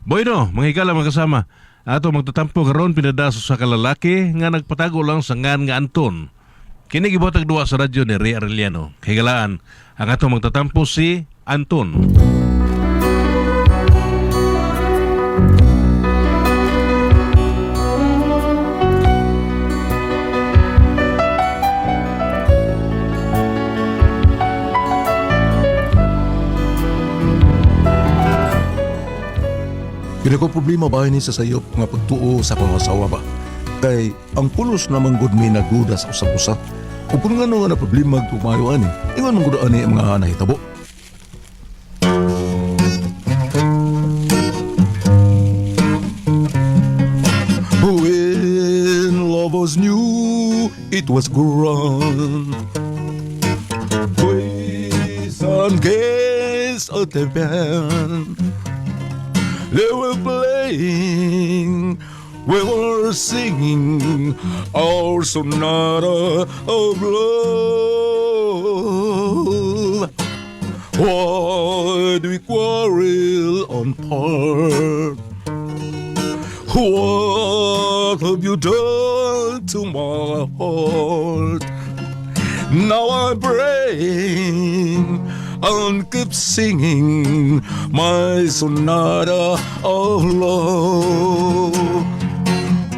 Bueno, mga higala mga kasama. Ato magtatampo karon pinadaso sa kalalaki nga nagpatago lang sa ngan nga Anton. Kini gibuhatag duwa sa radyo ni Ray Arellano. Higalaan ang ato magtatampo si Anton. Pinako problema ba ni sa sayop nga pagtuo sa pangasawa ba? Kay ang pulos namang gud mi naguda sa usap-usap. Ug kung nga na problema tumayo ani, ingon man gud ani ang mga nahitabo. When love was new, it was grand. Boys and girls at the band. They were playing, we were singing our sonata of love. Why do we quarrel on part? What have you done to my heart? Now I'm praying and keep singing my sonata of love.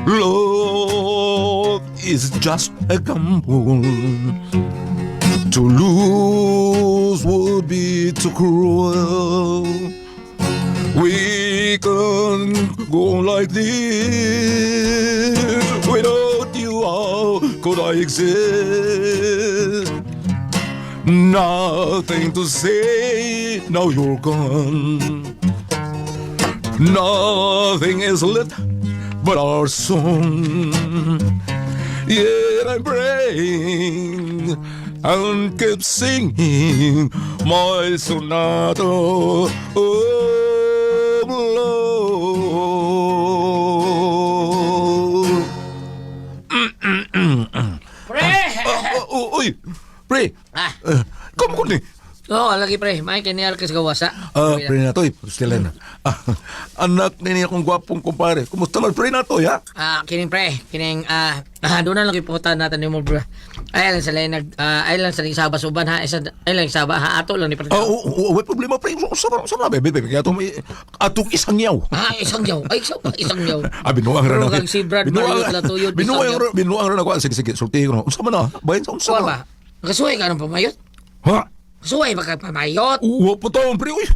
Love is just a gamble. To lose would be too cruel. We can't go like this. Without you, how could I exist? Nothing to say, now you're gone. Nothing is left but our song. Yet I'm praying and keep singing my sonata of love. Pre! Uy, pre, kamu ko ni? Oo, lagi pre. May kanyar ka sa gawasa. Pre na to, still na. Anak ni akong gwapong kumpare. Kumusta man pre na to, ya? Kining pre. Kining, doon na lang iputan natin ni mo, bro. Ay lang sa sabas uban, ha? Ay lang sabas, ha? Ato lang ni pre. Wala problema pre. Sa bebe, kaya atong isang yaw. Isang yaw. Ay, isang yaw. Binuang rin Pero ako. kag si Brad Mario Latuyod. Binuang rin ako. Sige, sulti ko na. Unsa man na? Bayan sa unsa Kuwan na? ba? Nakasuway ka ng pamayot? Ha? Kasuway ba ka pamayot? Uwa po taon, pre. Uy,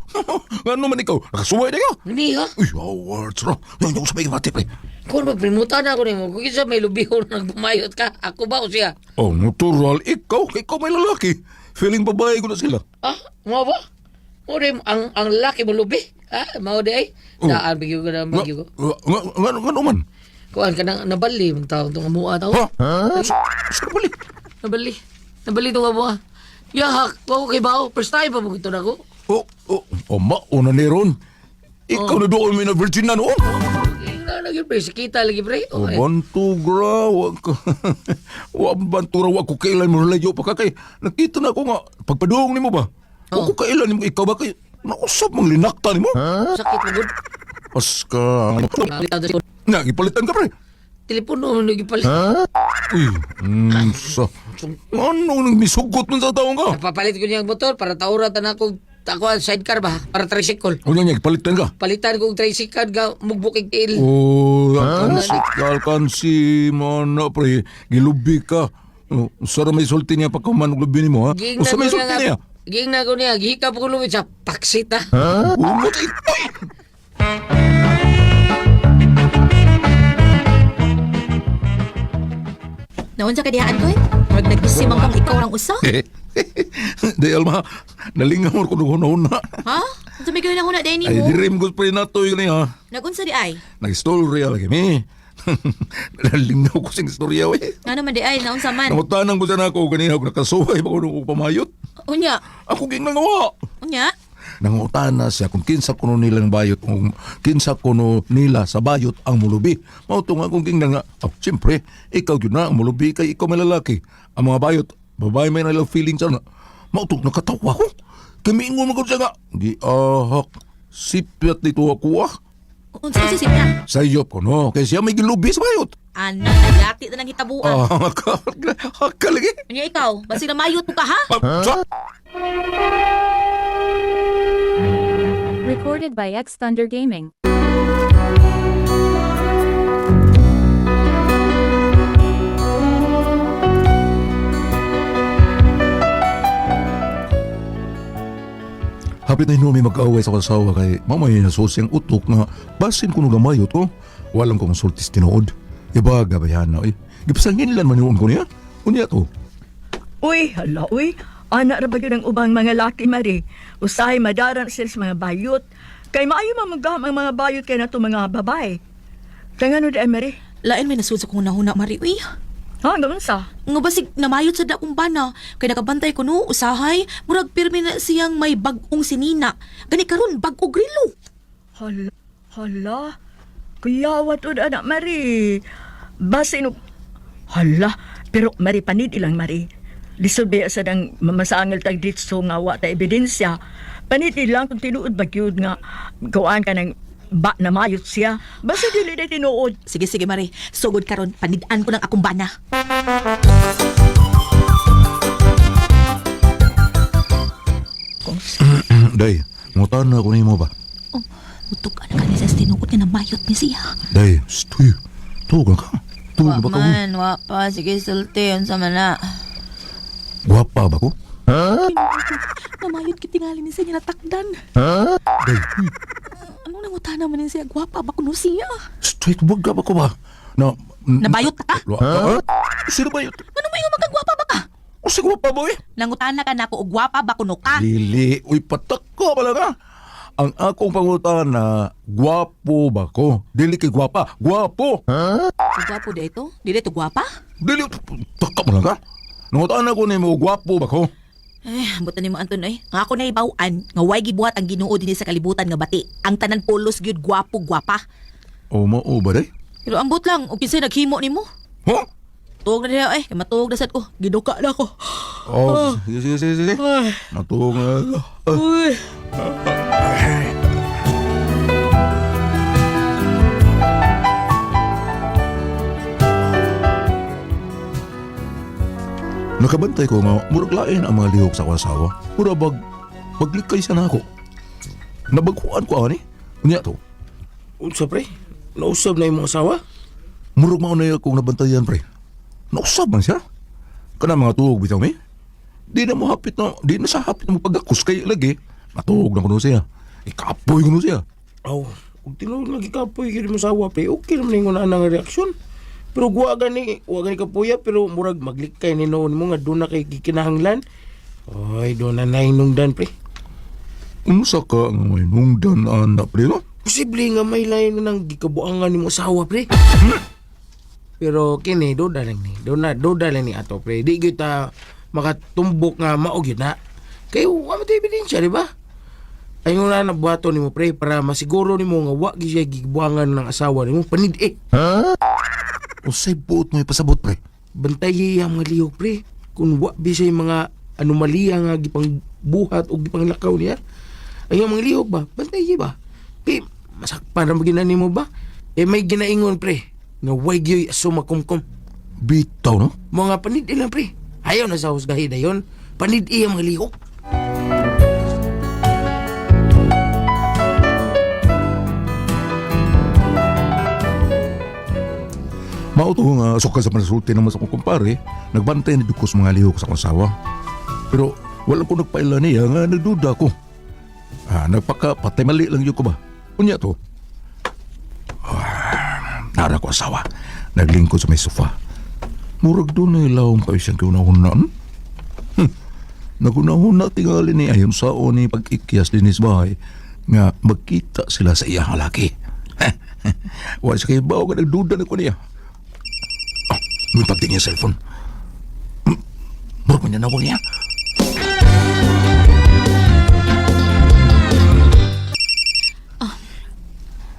ano man ikaw? Nakasuway na ka? Hindi ha? Uy, awards ra. Yung sabay ka mati, pre. Kung magprimutan ako ni mo, kung isa may lubihon nagpamayot ka, ako ba o siya? Oh, natural. Ikaw may lalaki. Feeling babae ko na sila. Mo ba? Mo rin, ang laki mo lubi. Mao di ay. Daan, bigyo ko na, bigyo ko. Nga naman. Kuan ka na nabali mong tao itong amua tao. Ha? Sa balik. Nabali itong amua. Yahak, wako kay bao. First time pa mo ito na ko. Mauna ni Ron. Ikaw na doon may na virgin na noon. Lagi pre, sikita lagi pre. Bantugra, wag ka. Wag bantugra, wag ko kailan mo layo pa ka kay. Nakita na ko nga, pagpadung ni mo ba? Wag ko kailan mo, ikaw ba kay, nausap mong linakta ni mo? Sakit mo good. Aska. Nga, ipalitan ka pre. Telepono mo nagipalit. Uy, ano nang misugot mo sa taong ka? Napapalit ko niyang motor para tauratan ako sidecar ba? Para tricycle. Ano niya, ipalitan ka? Palitan kong tricycle ga mugbukig il. Oh, alkansi mo na pre, gilubi ka. Sara may sulti niya pagkaman lubi ni mo ha? O sa may sulti niya? Ging na ko niya, gihikap ko lumit sa paksit ha. Umot itoy! Naunsa ka dihaan ko eh? Mag nagbisimang kang ikaw lang usa? Dahil ma, nalingaw ko nung una. Ha? Unsa may gawin ako na dahil Ay, mo? dirim ko pre na to yun ha. Nagunsa di ay? Nag-story lagi mi. Nalingaw ko sing istorya we. Ano man di ay? Naunsa man? Nangutanang ko sana ako kanina ako nakasuhay pa ko nung pamayot. Unya? Ako ging nangawa. Unya? Nangutana siya kung kinsa kuno nila ng bayot, kung kinsa kuno nila sa bayot ang mulubi. Mauto nga kung ging nga, siyempre, ikaw yun na ang mulubi kay ikaw may lalaki. Ang mga bayot, babae may nalang feeling sana. Mauto, nakatawa ko. Kamiingon mo ko siya nga, giahak, sipyat nito ako Unsa si niya? Sayop ko no, kaya siya may gilubi sa bayot. Anak, nagyati na ng hitabuan. Kalagi. Anya ikaw, basi na mayot mo ka ha? Recorded by X Thunder Gaming. Hapit na hinumi mag-away sa kasawa kay mamay na sosiyang utok nga basin ko gamayot ko. Walang kong sultis tinood. Iba gabayan na gipasangin lan maniuon ko niya. Unya to. Uy, hala, uy. Anak ra ba yun ang ubang mga laki, Mari? Usahay madaran sila sa mga bayot. Kay maayo mamagam ang mga bayot kay nato mga babae. Tangano di, Mari? Lain may nasud sa kong nahuna, Mari. Uy, Ha, gawin sa? nga basig namayot sa dakong bana. Kay nakabantay ko no, usahay. Murag pirmi na siyang may bagong sinina. Gani karon bagong grilo. Hala, hala. Kuyawat o anak, Mari. Basin o... Hala, pero Mari, panid ilang, Mari. Lisod ba sa nang mamasangil tag ditso nga wa ta ebidensya. Panid ilang kung tinuod ba yun nga gawaan ka ng ba na mayot siya. Basta dili na tinuod. Sige, sige, Mari. Sugod karon panidaan ko ng akong bana. Day, ngutan na ko nimo ba? Oh, utog ka na kanisa sa tinuod nga namayot ni siya. Day, stoy. Tuwa ka. Tuwa ba ka? wa pa. Sige, sulti. Unsa man na. Gwapa ba ko? Namayot kitingali ni siya natakdan. Day, Anong nangutana man ni siya? Gwapa ba kuno siya? straight wag ka ba ko ba? Na... Nabayot ka? Sino bayot? Ano ba yung magkagwapa ba ka? O si gwapa boy? Nangutana ka na ako og gwapa ba kuno ka? Lili, uy patak ko pala ka. Ang akong pangutan na gwapo ba ko? Dili kay gwapa, gwapo. Ang gwapo di ito? Di ito gwapa? Dili, taka mo lang ka. Nangutan ako ni mo, gwapo ba ko? Buta ni mo Anton ay. Nga ako na ibawaan, nga way gibuhat ang Ginoo dinhi sa kalibutan nga bati. Ang tanan pulos gyud gwapo gwapa. O mao ba day? Pero ambot lang, o kinsay naghimo nimo? Huh? Tuog na niya kay matuog na sad ko. Giduka na ako. Oh, sige. Matuong na. Uy. Nakabantay ko nga, murag lain ang mga lihok sa akong asawa. Mura maglikay siya na ako. Nabagkuhan ko ani. Unya to. Unsa pre? Nausab na yung mga asawa? Murag maunay akong nabantayan pre. Nausab man siya. Kana mga tuog bitaw mi. Di na sa hapit na magpagakus kay lagi. Matuog na kuno siya. Ikapoy kuno siya. Aw, ug tinuod lagi kapoy gyud mo asawa pre. Okay naman yung una nga reaksyon. Pero wa gani kapuya pero murag maglikay ni noon mo nga doon na kay gikinahanglan. Ay, doon na nahinungdan pre. Unsa ka nga may nungdan anak pre no? Posible nga may lain nang gikabuangan ni mo asawa pre. Pero kini duda lang ni. Duda lang ni ato pre. Di gyud ta makatumbok nga mao gyud na. Kay wa mo tay ebidensya di ba? Ay nga na buhaton nimo pre para masiguro nimo nga wa gyud siya gibuangan ng asawa nimo panid O say buot mo ipasabot pre. Bantayi ang mga lihok pre. Kung wa bisay mga anomalya nga gipang buhat o gipang lakaw niya. Ay ang mga lihok ba? Bantayi ba? Masakpan ang maginan mo ba? May ginaingon pre. Nga way gyoy aso makumkum. Bitaw no? Mga panid ilang pre. Ayaw na sa husgahi dayon. Panid iya mga lihok. Mauto nga suka sa panasulti naman sa kong kumpare, nagbantay na dukos mga lihok sa akong asawa. Pero wala ko nagpaila niya nga nagduda ko. Nagpakapatay mali lang yun ko ba? Unya to. Nara ko asawa, naglingkod sa may sofa. Murag doon na ilawang kayo siyang kiunahunaan. Nagunahuna tingali ni ayon sa o ni pag-ikyas din is bahay nga magkita sila sa iyang halaki. Wala siya kayo ba o ka nagduda na ko niya. May pagting niya cellphone. Murag man niya nawag niya.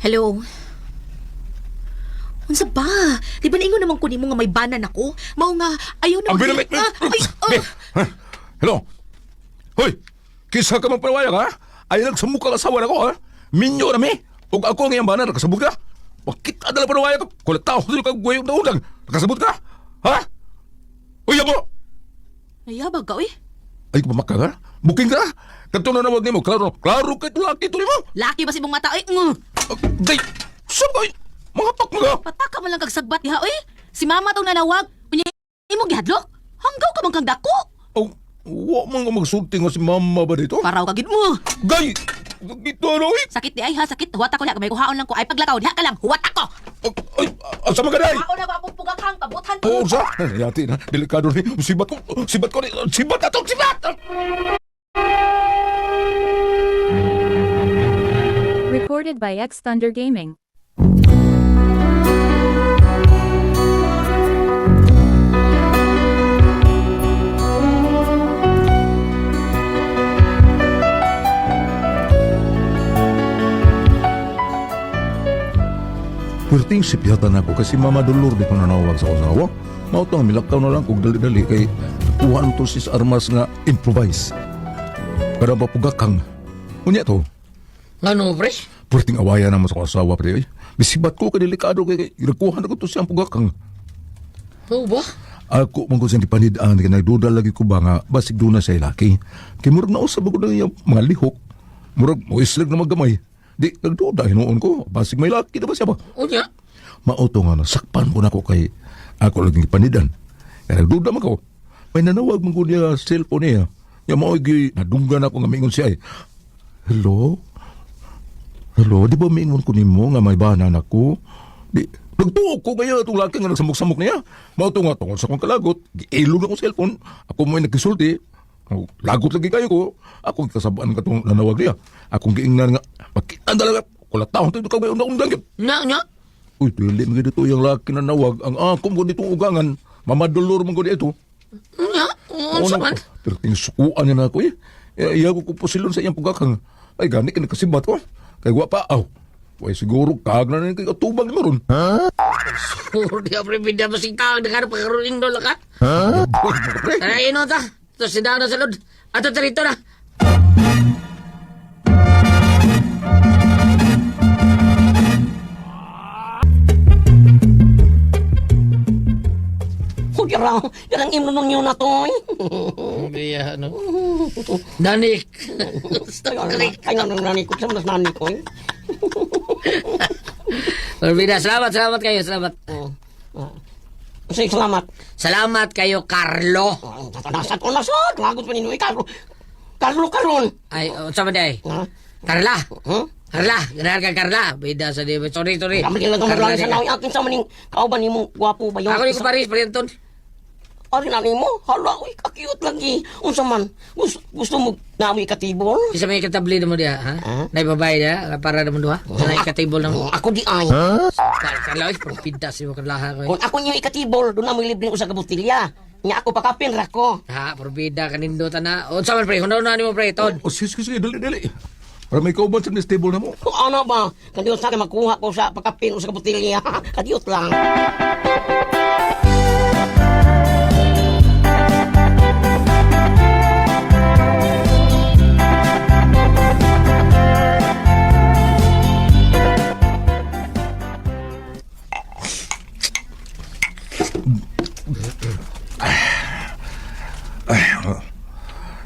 Hello? Unsa ba? Di ba naingon naman ko nimo nga may banan ako? Mao nga, ayaw na... Hello? Hoy! Kisa ka man palawaya ka? Ay nagsamukha ka asawa na ko ha? Minyo na mi? Ug ako ang iyang bana, nakasabot ka? Makita na lang pa na waya ka. Kulit tao, sila ka guyong na unang. Nakasabot ka? Ha? Uy, ako! Nayabag ka, uy. Ay, kumamaka ka? Booking ka? Kanto na nawag ni mo. Klaro kay tulaki tuloy mo. Laki ba si mong mata, uy? Day, sabay. Mga pakmaga. Pataka man lang kagsagbat niya, uy. Si mama tong nanawag. Unya, imong gihadlok? Hanggaw ka man kang dako. Oh, wa man nga magsulti nga si mama ba dito? Paraw kagid mo. Gay! Ito ano eh? Sakit di ay ha, sakit. Huwat ako niya. May kuhaon lang ko. Ay paglakaw, diha ka lang. Huwat ako. Ay, asa mga day? Ako na ba pupugak hang pabutan ko. Oo, sa? Yati na, delikado ni. Sibat ko ni. Sibat atong sibat! Recorded by X Thunder Gaming. Perting sipyatan ako kasi mama dulur di ko nanawag sa asawa. Mautang milakaw na lang kung dali-dali kay kuhaan to sis armas nga improvise. Kada papugakang. Unya to, Ano, pre? perting awaya naman sa asawa pre. Bisibat ko kay delikado kay irakuhan ako to siyang pugakang. Oo ba? Ako mong siyang ipanidaan kay nagduda lagi ko ba nga basig doon na sa ilaki. Kay murag na usab ako na yung mga lihok. Murag mo islag na maggamay. Di nagduda hinuon ko. Basig may laki na ba siya ba? Unya? Mauto nga nasakpan ko na ko kay ako laging ipanidan. Kaya nagduda man ko. May nanawag mong ko niya cellphone niya. Yung mao'y nadunggan ako nga mingon siya eh. Hello? Hello? Di ba mingon ko ni mo nga may banan ako? Di, nagtuok ko kaya itong laki nga nagsamok-samok niya. Mauto nga tungkol sa kong kalagot. Giilog akong cellphone. Ako mo ay nagkisulti. Lagot lagi kayo ko. Ako kasabaan ka itong nanawag niya. Akong giingnan nga. Makita talaga. Kulatahon tayo kagay undang-undang yun. Nya? Uy, dili mga dito yung laki na nawag. Ang akom ko ditong ugangan. Mamadulor mo ko dito. Nya? Oo, saman. Pero tinusukuan niya na ako eh. Iya ko pusilon sa iyang pagkakang. Ay, gani ka nagkasibat ko. Kaya wapa, aw. Uy, siguro kag na rin kayo tubag ni Maron. Oo, di ako pre, pinda masing tao. Nagkano pagkaruling doon ka? Boy, mga pre. Tara, ino ta. Tapos si na sa lod. Ato tarito na. Kira, yarang imnon nyo na to eh. Biya, ano? Danik. Kaya nang nani ko, sa nani ko eh. Berbeda, salamat kayo, salamat. Sige, salamat. Salamat kayo, Carlo. Nasad. Lagot pa ninyo eh, Carlo karon. Ay, sama di ay. Ha? Carla. Huh? Carla, ganahan ka Carla. Beda sa di. Sorry. Kami lang Carla, lang sa nawi akin sa maning kauban ni mong gwapo ba yun? Ako ni ko Paris, Parinton. Ari nani mo, hala, uy, kakiyot lagi. Unsa man, gusto mo namoy katibol? Isa may katabli mo dia, ha? Ha? Naibabay dia, para naman duha. Sa ikatable ng... Ako di ay. Carla, ay, pagpintas yung Carla ko. Kung ako niyo ikatibol, doon na mo libre ko sa kabutilya. Nya ako pakapin ra ko. Ha, porbida kanindo ta na. O, sama pre, kung na mo pre, Tod. O, sige, dali. Para may kauban sa stable na mo. Kung ano ba, kandiot sa akin magkuha ko sa pakapin o sa kabutilya. Kadiyot lang.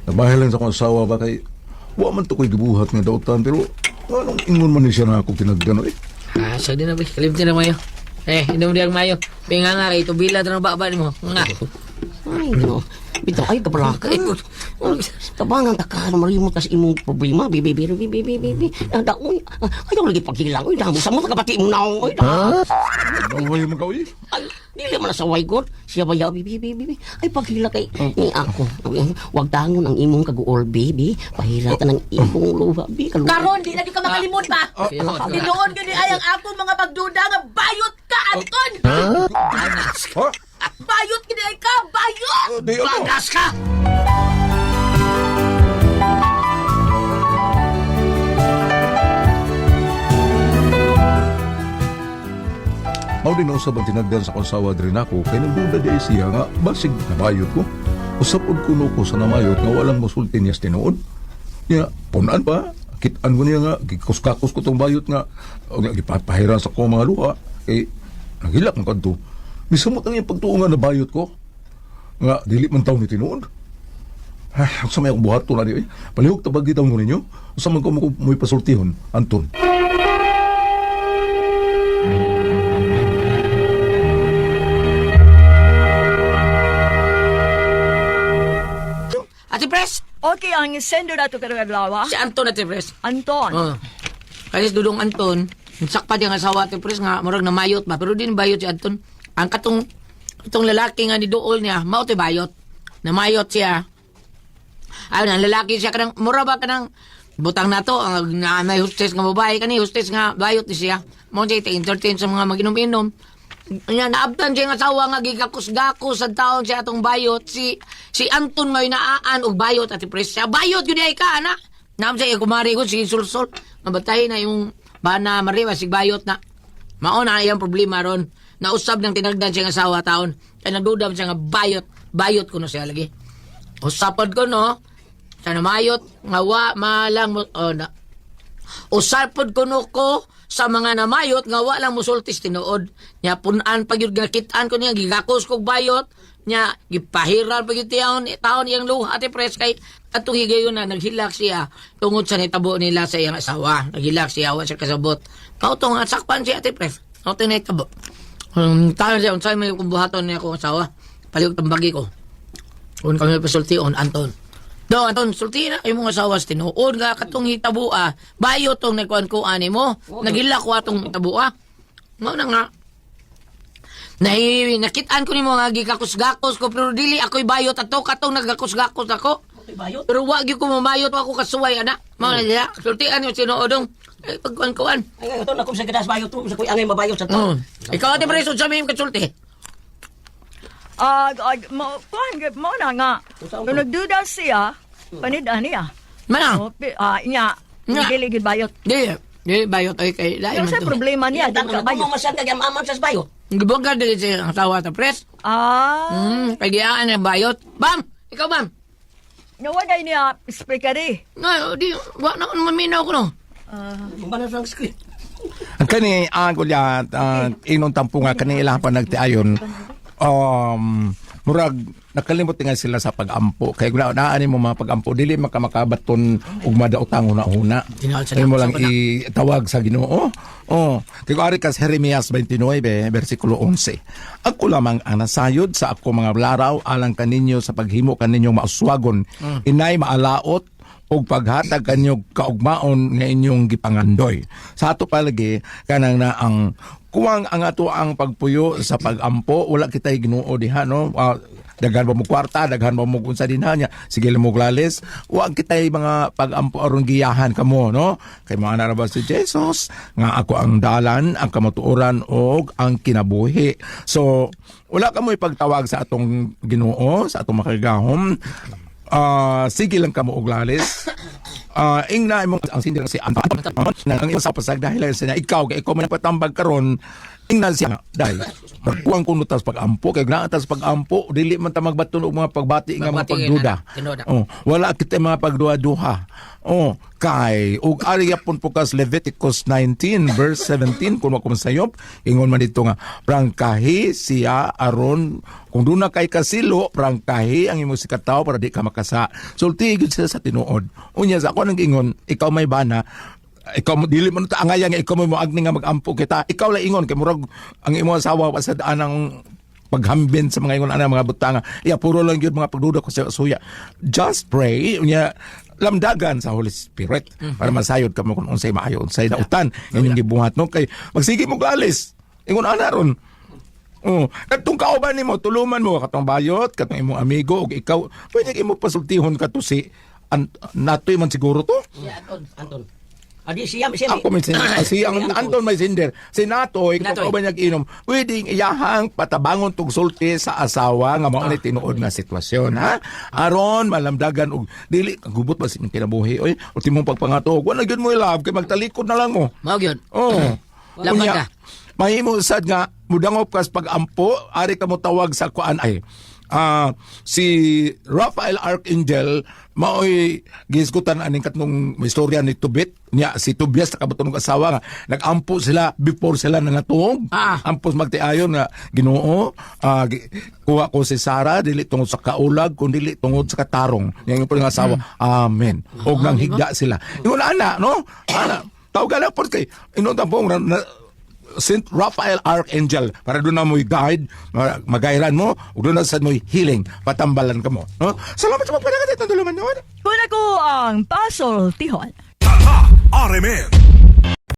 Nabahay lang sa akong asawa ba kay wa man to ko'y gibuhat nga dautan pero anong ingon man ni siya na ako kinagdano eh. Ah, so din na pre, kalimtin na mayo. Inom di ang mayo. Pinga nga kay tubila na baba ni mo. Nga. Ay, no. Bitaw, ay, kabalaka. Tabangan ta ka, marimot ka sa imong problema. Bibi. Uy, ayaw lagi paghilang. Uy, damo sa mo, tagapati mo na ako. Uy, Nabahay mo ka eh. ay, dili man na sa waygod. Siya ba yaw, bibi. Ay, paghila kay ni ako. Wag tangon ang imong kaguol, bibi. Pahila ka ng imong luha, bi. Karon, di na di ka makalimot ba? Tinuod ka ni ayang ako mga pagduda nga bayot ka, Anton! Ha? Bayot ka ni ay ka! Bayot! Di ako. Bagas ka! Mao din na usab ang tinagdan sa akong asawa diri nako kay nagduda di siya nga basig nabayot ko. Usab ud kuno ko sa namayot nga walang mosulti niya tinuod. Ya, punan pa. kitaan ko niya nga, gikus-kakos ko tong bayot nga, o nga, gipapahiran sa ko mga luha, nagilak ng kanto. Misamot ang yung pagtuungan na bayot ko. Nga, dili man taon ni tinuod. Ay, sa may akong buhat to na di, palihog tabag di taon ko ninyo. Sa man ko mo'y pasultihon, Anton. Ate Pres, Okay, ang sender na ito karong adlaw. si Anton Ate Pres. Anton. Oh. Kasi dudong Anton, sakpa diyang asawa Ate Pres nga murag na mayot ba, pero din bayot si Anton. Ang katong lalaki nga ni Duol niya, mao te bayot. Na mayot siya. Ayun, ang lalaki siya kanang mura ba kanang butang nato ang may hostess nga babae kani hostess nga bayot ni siya. Mo siya entertain sa mga maginom-inom. Nya naabtan siya nga asawa nga gigakus-gakus sa taon siya atong bayot si Anton may naaan og bayot Ate Pres. Siya bayot gyud ay ka ana. Naam siya kumari ko si Sulsol. Mabatay na yung bana mariwa si bayot na. Mao na iyang problema ron. Nausab ng tinagdan siya nga asawa taon. Kaya nagdudam siya nga bayot ko no siya lagi. Usapad ko no. Sana mayot nga wa malang na. Usapad ko no ko sa mga namayot nga wa lang musultis tinuod. Nya punan pag yun nakitaan ko niya gigakos kog bayot. Nya gipahiran pag yun taon iyang luha Ate Pres kay atong higayon na naghilak siya tungod sa nitabo nila sa iyang asawa. Naghilak siya wa siya kasabot. Mao to nga sakpan siya Ate Pres. Mao to nitabo. Tayo siya unsay may kumbuhaton niya akong asawa. Palihog tambagi ko. Kung kami pasultion Anton. Do, Anton, sulti na yung mga asawas tinuod nga katong hitabua. Bayo tong nagkuhan-kuhan ni mo. Nagila ko atong hitabua. Mo na nga. Nakitaan ko ni mo nga gikakus-gakos ko pero dili ako'y bayot ato katong nagakus-gakos ako. Pero wag yung kumamayot ako kasuway ana. Mo na diya. Sultian yung sinuodong. Ay, pagkuhan-kuhan. Ay, ito na kung sa gadas bayot to, sa kuy angay mabayot sa to. Ikaw ate presod sa may kasulti. Mo na nga. Nung nagduda siya, panida niya. Mana? Inya, Nga. dili gid bayot. Di bayot ay kay lain Ano man sa to. problema niya? Di Dako ka na bayot. mo masyad kag amam sa bayot. Gibogad dili siya ang asawa ta pres. Kay giyaan ang bayot. Bam! Ikaw bam! Nawaday niya speakeri. No, di, wa na ko maminaw ko no. Bana sa script. Ang kani gulyat inon tampo nga kani ilang pa nagtiayon murag nakalimot nga sila sa pagampo kay guna naani mo mga pagampo dili makamakabaton ug madaotang una-una Tinawag sa mo lang sa- itawag sa Ginoo kay ari ka sa Jeremias 29 bersikulo 11 ako lamang ang nasayod sa ako mga laraw alang kaninyo sa paghimo kaninyong mauswagon inay maalaot og paghatag kanyog kaugmaon nga inyong gipangandoy. Sa ato palagi kanang na ang kuwang ang ato ang pagpuyo sa pagampo wala kitay Ginoo diha no. Daghan ba mo kwarta, daghan ba mo kunsa dinha niya. Sige mo glalis, wa kitay mga pagampo aron giyahan kamo no. Kay mga narabas si Jesus nga ako ang dalan, ang kamatuoran og ang kinabuhi. So wala ka mo ipagtawag sa atong Ginoo, sa atong makagahom. Sige lang ka mo og lalis. Ingna imong ang sindir si Anton ang imong sa pasag dahil sa ikaw kay ikaw man patambag karon ingna siya dai kuwang kuno tas pagampo kay gna tas pagampo dili man ta magbaton og mga pagbati nga mga Pagbati, pagduda. tinuda. Wala kita mga pagduha-duha. Kay ug ari yapon po kas Leviticus 19 verse 17 kung makumsayop ingon man dito nga prangkahi siya aron kung doon na kay kasilo prangkahi ang imong sikataw para di ka makasa. Sulti gyud sila sa tinuod. Unya sa ako nang ingon ikaw may bana ikaw dili man ta angaya nga ikaw mo agni nga magampo kita ikaw la ingon kay murag ang imong asawa pa sa anang paghambin sa mga ingon ana mga butanga puro lang gyud mga pagduda ko sa suya just pray unya lamdagan sa Holy Spirit para masayod ka mo kung unsay maayo unsay dautan inyong gibuhat no kay magsige mo galis ingon ana ron katong kauban nimo tuluman mo katong bayot katong imong amigo ug ikaw pwede imo pasultihon ka to si natoy man siguro to Anton. Adi siya ako may sinder. Si ang Anton may sinder. Si Natoy, Natoy. kung ba nag-inom, pwedeng iyahang patabangon tong sulti sa asawa nga mao ni tinuod nga sitwasyon, ha? Aron malamdagan og dili gubot ba sining kinabuhi oy, ultimong pagpangatog. Wala gyud mo love kay magtalikod na lang mo. Mao gyud. Unya, Laban ka. mahimo sad nga mudangop kas pagampo, ari ka mo tawag sa kuan ay si Raphael Archangel maoy gisgutan aning katong istorya ni Tobit niya si Tobias sa kabaton ng asawa nga nagampo sila before sila nanatuog. Ampos magtiayon nga Ginoo, kuha ko si Sarah dili tungod sa kaulag kundi dili tungod sa katarong. Yang yung asawa. Amen. Og nang higda sila. Ingon ana no? Ana tawag na po kay inunta po Saint Raphael Archangel para doon na mo'y guide, magairan mo, o doon na sa mo'y healing, patambalan ka mo. No? Salamat sa magpanagat itong dalaman yun. Kuna ko ang Pasol Tihon. RMN